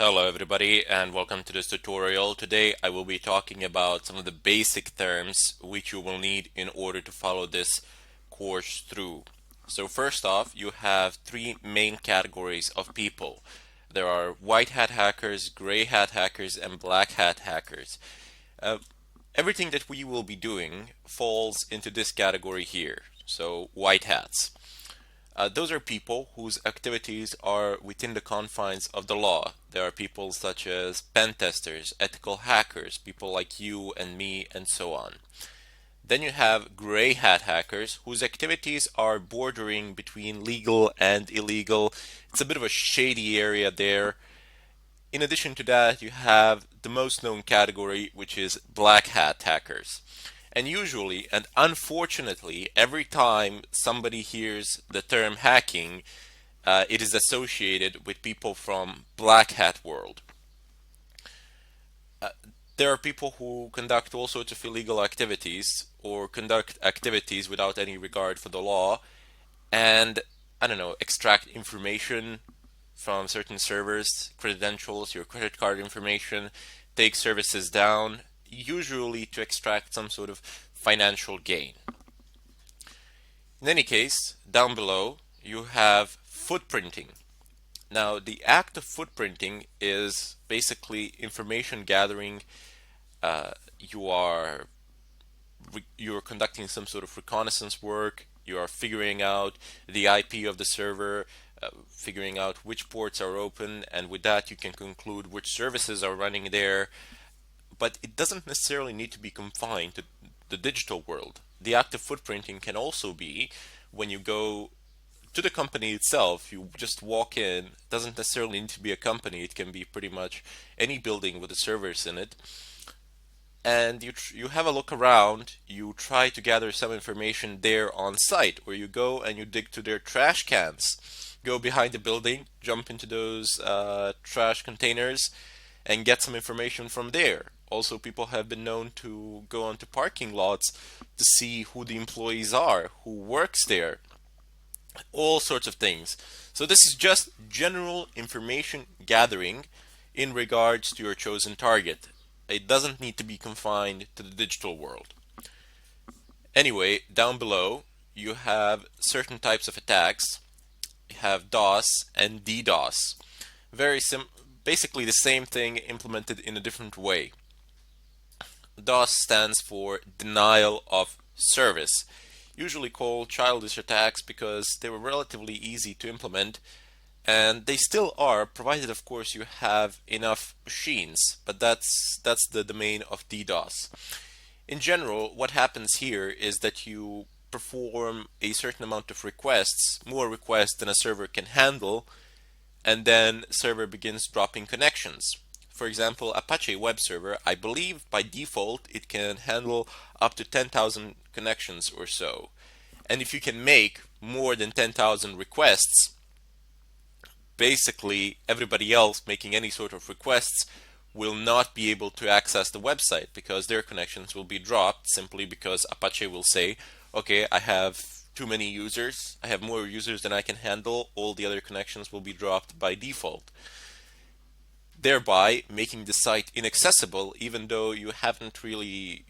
Hello everybody and welcome to this tutorial. Today I will be talking about some of the basic terms which you will need in order to follow this course through. So first off, you have three main categories of people. There are white hat hackers, gray hat hackers, and black hat hackers. Uh, Everything that we will be doing falls into this category here. So white hats. Those are people whose activities are within the confines of the law. There are people such as pen testers, ethical hackers, people like you and me, and so on. Then you have gray hat hackers whose activities are bordering between legal and illegal. It's a bit of a shady area there. In addition to that, you have the most known category, which is black hat hackers. And usually, and unfortunately, every time somebody hears the term hacking, it is associated with people from black hat world. There are people who conduct all sorts of illegal activities or conduct activities without any regard for the law and, I don't know, extract information from certain servers, credentials, your credit card information, take services down, usually to extract some sort of financial gain. In any case, down below you have footprinting. Now, the act of footprinting is basically information gathering. You are conducting some sort of reconnaissance work. You are figuring out the IP of the server, figuring out which ports are open, and with that you can conclude which services are running there. But it doesn't necessarily need to be confined to the digital world. The act of footprinting can also be when you go to the company itself. You just walk in. It doesn't necessarily need to be a company. It can be pretty much any building with the servers in it. And you have a look around. You try to gather some information there on site, or you go and you dig to their trash cans. Go behind the building, jump into those trash containers, and get some information from there. Also, people have been known to go onto parking lots to see who the employees are, who works there, all sorts of things. So this is just general information gathering in regards to your chosen target. It doesn't need to be confined to the digital world. Anyway, down below you have certain types of attacks. You have DOS and DDoS. Basically the same thing implemented in a different way. DOS stands for denial of service, usually called childish attacks because they were relatively easy to implement, and they still are, provided of course you have enough machines, but that's the domain of DDoS. In general, what happens here is that you perform a certain amount of requests, more requests than a server can handle, and then server begins dropping connections. For example, Apache web server, I believe by default it can handle up to 10,000 connections or so. And if you can make more than 10,000 requests, basically everybody else making any sort of requests will not be able to access the website because their connections will be dropped simply because Apache will say, okay, I have too many users, I have more users than I can handle, all the other connections will be dropped by default, thereby making the site inaccessible even though you haven't really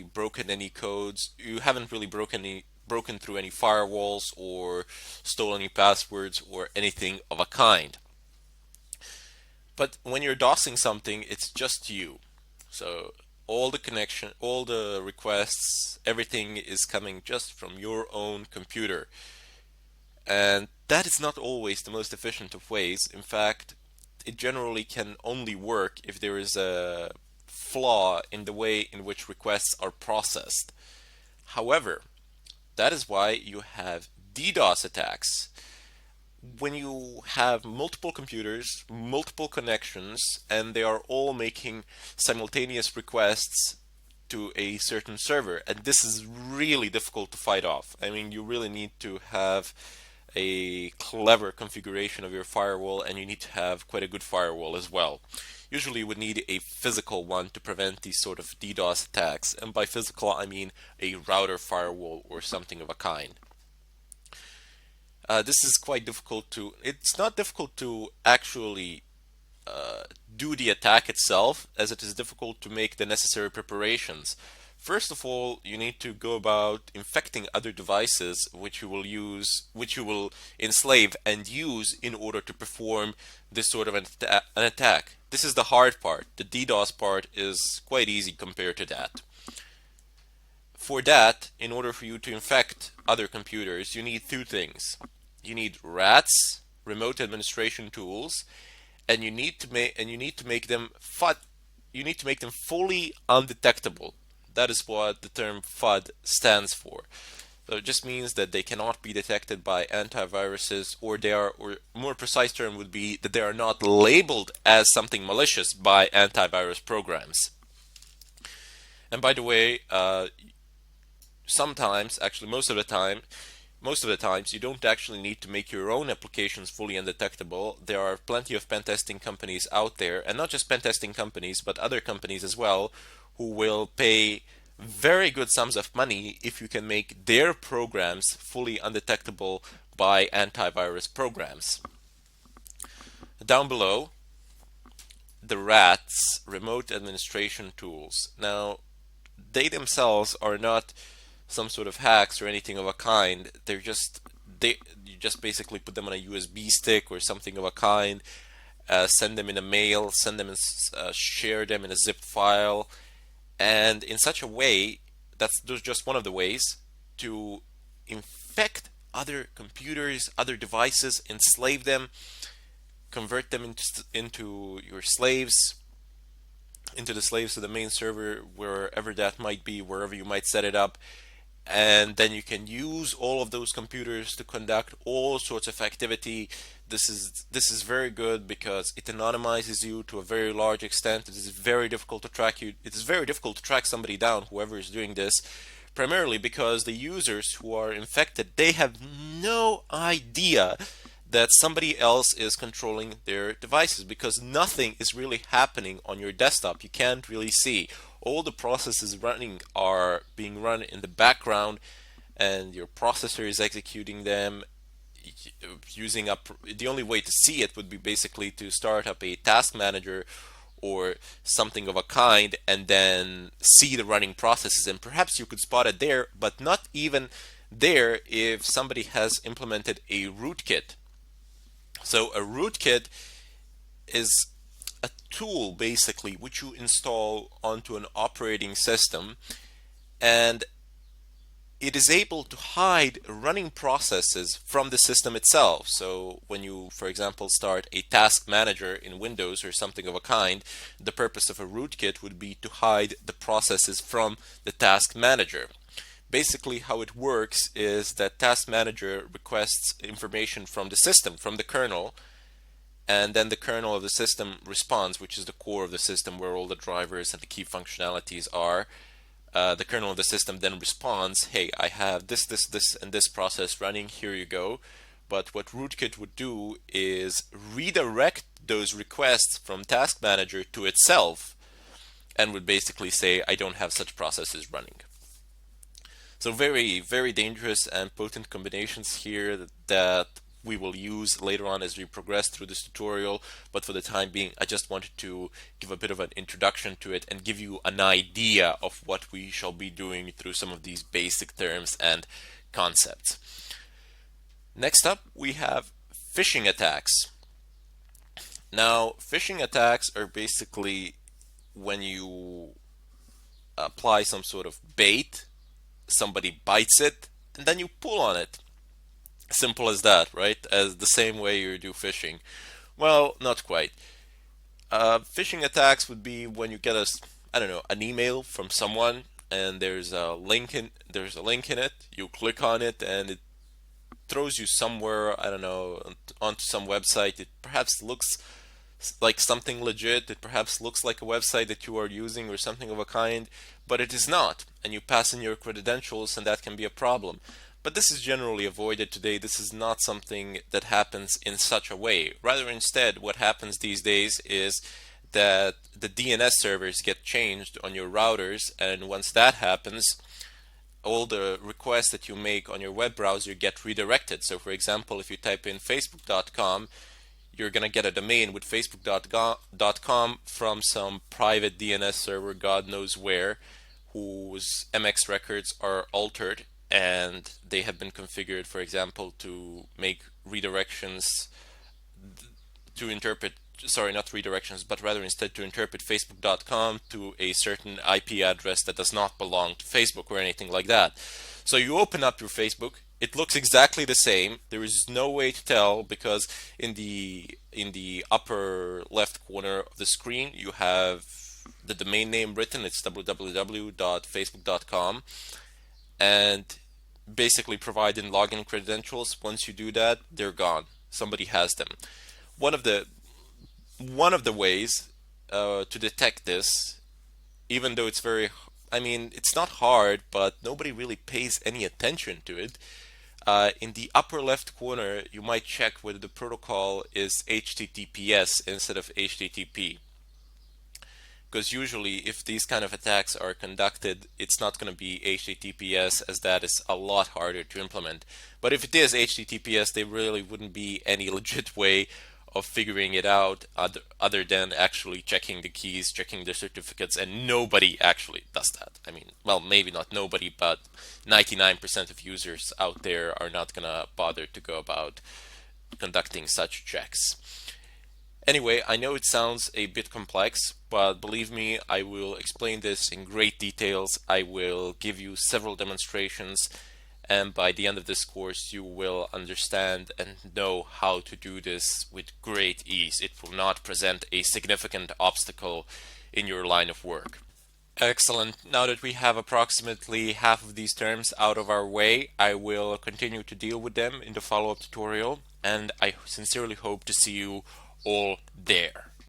broken any codes, you haven't really broken through any firewalls or stolen any passwords or anything of a kind. But when you're DOSing something, it's just you. So all the requests, everything is coming just from your own computer. And that is not always the most efficient of ways. In fact, it generally can only work if there is a flaw in the way in which requests are processed. However, that is why you have DDoS attacks. When you have multiple computers, multiple connections, and they are all making simultaneous requests to a certain server, and this is really difficult to fight off. I mean, you really need to have a clever configuration of your firewall, and you need to have quite a good firewall as well. Usually you would need a physical one to prevent these sort of DDoS attacks, and by physical I mean a router firewall or something of a kind. This is quite difficult to, it's not difficult to actually do the attack itself, as it is difficult to make the necessary preparations. First of all, you need to go about infecting other devices which you will enslave and use in order to perform this sort of an attack. This is the hard part. The DDoS part is quite easy compared to that. For that, in order for you to infect other computers, you need two things. You need RATs, remote administration tools, and you need to make them fully undetectable. That is what the term FUD stands for. So it just means that they cannot be detected by antiviruses, or more precise term would be that they are not labeled as something malicious by antivirus programs. And by the way, sometimes, actually most of the times, you don't actually need to make your own applications fully undetectable. There are plenty of pen testing companies out there, and not just pen testing companies, but other companies as well, who will pay very good sums of money if you can make their programs fully undetectable by antivirus programs. Down below, the RATs, remote administration tools. Now, they themselves are not some sort of hacks or anything of a kind. You just basically put them on a USB stick or something of a kind, send them in a mail, share them in a zip file, and in such a way, that's just one of the ways to infect other computers, other devices, enslave them, convert them into your slaves, into the slaves of the main server, wherever that might be, wherever you might set it up. And then you can use all of those computers to conduct all sorts of activity. This is very good because it anonymizes you to a very large extent. It is very difficult to track you. It is very difficult to track somebody down, whoever is doing this, primarily because the users who are infected, they have no idea that somebody else is controlling their devices, because nothing is really happening on your desktop. You can't really see. All the processes running are being run in the background, and your processor is executing them using up. The only way to see it would be basically to start up a task manager or something of a kind, and then see the running processes, and perhaps you could spot it there, but not even there if somebody has implemented a rootkit. So a rootkit is a tool basically which you install onto an operating system, and it is able to hide running processes from the system itself. So when you, for example, start a task manager in Windows or something of a kind, the purpose of a rootkit would be to hide the processes from the task manager. Basically, how it works is that task manager requests information from the system, from the kernel, and then the kernel of the system responds, which is the core of the system where all the drivers and the key functionalities are. The kernel of the system then responds, hey, I have this, and this process running, here you go. But what rootkit would do is redirect those requests from task manager to itself, and would basically say, I don't have such processes running. So very, very dangerous and potent combinations here that we will use later on as we progress through this tutorial, but for the time being, I just wanted to give a bit of an introduction to it and give you an idea of what we shall be doing through some of these basic terms and concepts. Next up, we have phishing attacks. Now, phishing attacks are basically when you apply some sort of bait, somebody bites it, and then you pull on it. Simple as that, right? As the same way you do phishing. Well, not quite. Phishing attacks would be when you get an email from someone, and there's a link in it. You click on it, and it throws you somewhere, onto some website. It perhaps looks like something legit. It perhaps looks like a website that you are using or something of a kind, but it is not. And you pass in your credentials, and that can be a problem. But this is generally avoided today. This is not something that happens in such a way. Rather, instead, what happens these days is that the DNS servers get changed on your routers, and once that happens, all the requests that you make on your web browser get redirected. So for example, if you type in facebook.com, you're going to get a domain with facebook.com from some private DNS server, God knows where, whose MX records are altered and they have been configured, for example, to make redirections to interpret, sorry, not redirections, but rather instead to interpret facebook.com to a certain IP address that does not belong to Facebook or anything like that. So you open up your Facebook, it looks exactly the same. There is no way to tell because in the upper left corner of the screen you have the domain name written. It's www.facebook.com, and basically provide in login credentials. Once you do that, they're gone. Somebody has them. One of the ways to detect this, even though it's very, I mean, it's not hard, but nobody really pays any attention to it. In the upper left corner, you might check whether the protocol is HTTPS instead of HTTP. Because usually if these kind of attacks are conducted, it's not going to be HTTPS, as that is a lot harder to implement. But if it is HTTPS, there really wouldn't be any legit way of figuring it out other than actually checking the keys, checking the certificates, and nobody actually does that. I mean, well, maybe not nobody, but 99% of users out there are not going to bother to go about conducting such checks. Anyway, I know it sounds a bit complex, but believe me, I will explain this in great details. I will give you several demonstrations, and by the end of this course you will understand and know how to do this with great ease. It will not present a significant obstacle in your line of work. Excellent. Now that we have approximately half of these terms out of our way, I will continue to deal with them in the follow-up tutorial, and I sincerely hope to see you all there.